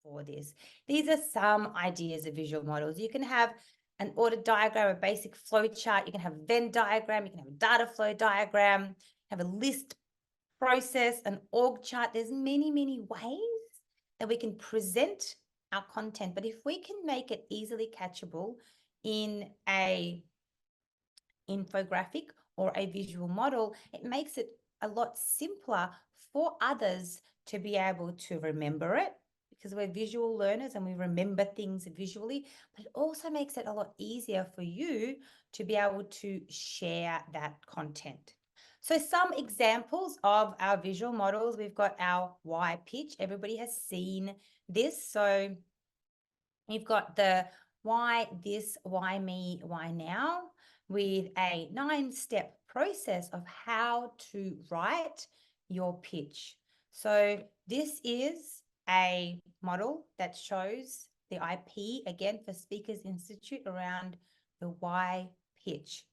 for this. These are some ideas of visual models. You can have an order diagram, a basic flow chart. You can have a Venn diagram. You can have a data flow diagram, have a list process, an org chart. There's many, many ways that we can present our content. But if we can make it easily catchable in a infographic or a visual model, it makes it a lot simpler for others to be able to remember it, because we're visual learners and we remember things visually, but it also makes it a lot easier for you to be able to share that content. So some examples of our visual models, we've got our why pitch. Everybody has seen this. So you've got the why this, why me, why now, with a 9-step process of how to write your pitch. So this is a model that shows the IP, again, for Speakers Institute around the why pitch.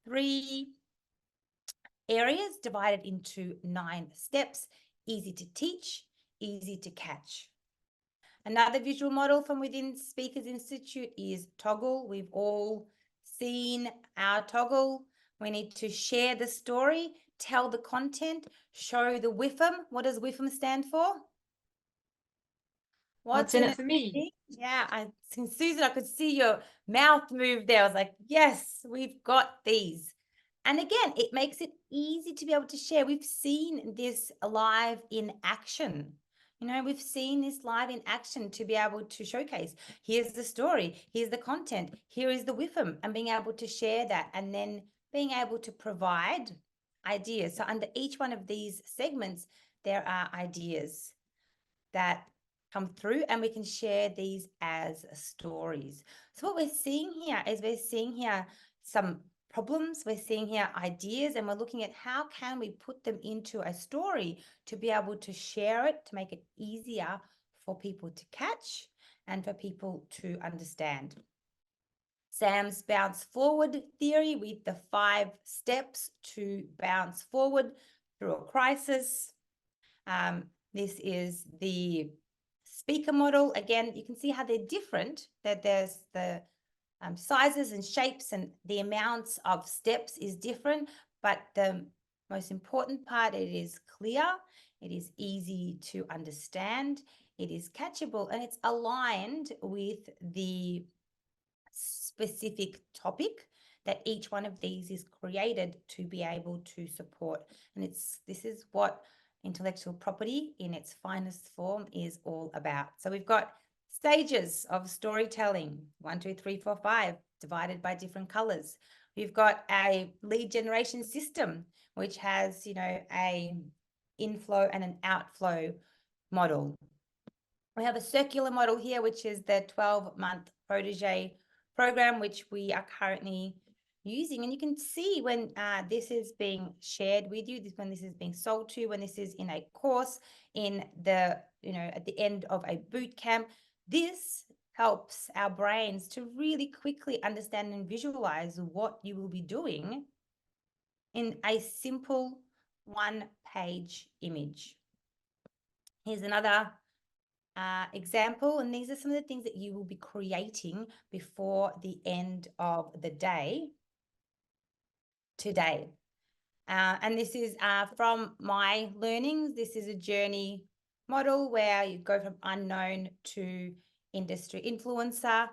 3 areas divided into 9 steps, easy to teach, easy to catch. Another visual model from within Speakers Institute is Toggle. We've all seen our Toggle. We need to share the story, tell the content, show the WIFM. What does WIFM stand for? What's in it for me? Yeah, Susan, I could see your mouth move there. I was like, yes, we've got these. And again, it makes it easy to be able to share. We've seen this live in action. You know, we've seen this live in action to be able to showcase, here's the story, here's the content, here is the WIFM, and being able to share that, and then being able to provide ideas. So under each one of these segments, there are ideas that come through, and we can share these as stories. So what we're seeing here is some problems, we're seeing here ideas, and we're looking at how can we put them into a story to be able to share it, to make it easier for people to catch and for people to understand. Sam's bounce forward theory with the 5 steps to bounce forward through a crisis. This is the speaker model. Again, you can see how they're different, that there's the sizes and shapes and the amounts of steps is different, but the most important part, it is clear, it is easy to understand, it is catchable, and it's aligned with the specific topic that each one of these is created to be able to support. And this is what intellectual property in its finest form is all about. So we've got stages of storytelling, 1, 2, 3, 4, 5, divided by different colors. We've got a lead generation system, which has, you know, a inflow and an outflow model. We have a circular model here, which is the 12-month protege program, which we are currently using. And you can see when this is being shared with you, when this is being sold to, when this is in a course, in the, you know, at the end of a boot camp, this helps our brains to really quickly understand and visualize what you will be doing in a simple 1-page image. Here's another example, and these are some of the things that you will be creating before the end of the day today. And this is from my learnings. This is a journey model where you go from unknown to industry influencer,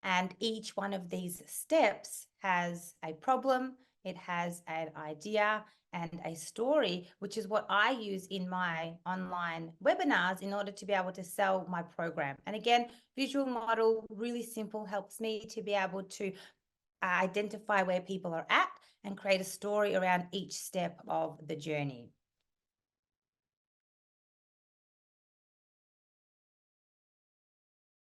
and each one of these steps has a problem, it has an idea and a story, which is what I use in my online webinars in order to be able to sell my program. And again, visual model, really simple, helps me to be able to identify where people are at and create a story around each step of the journey.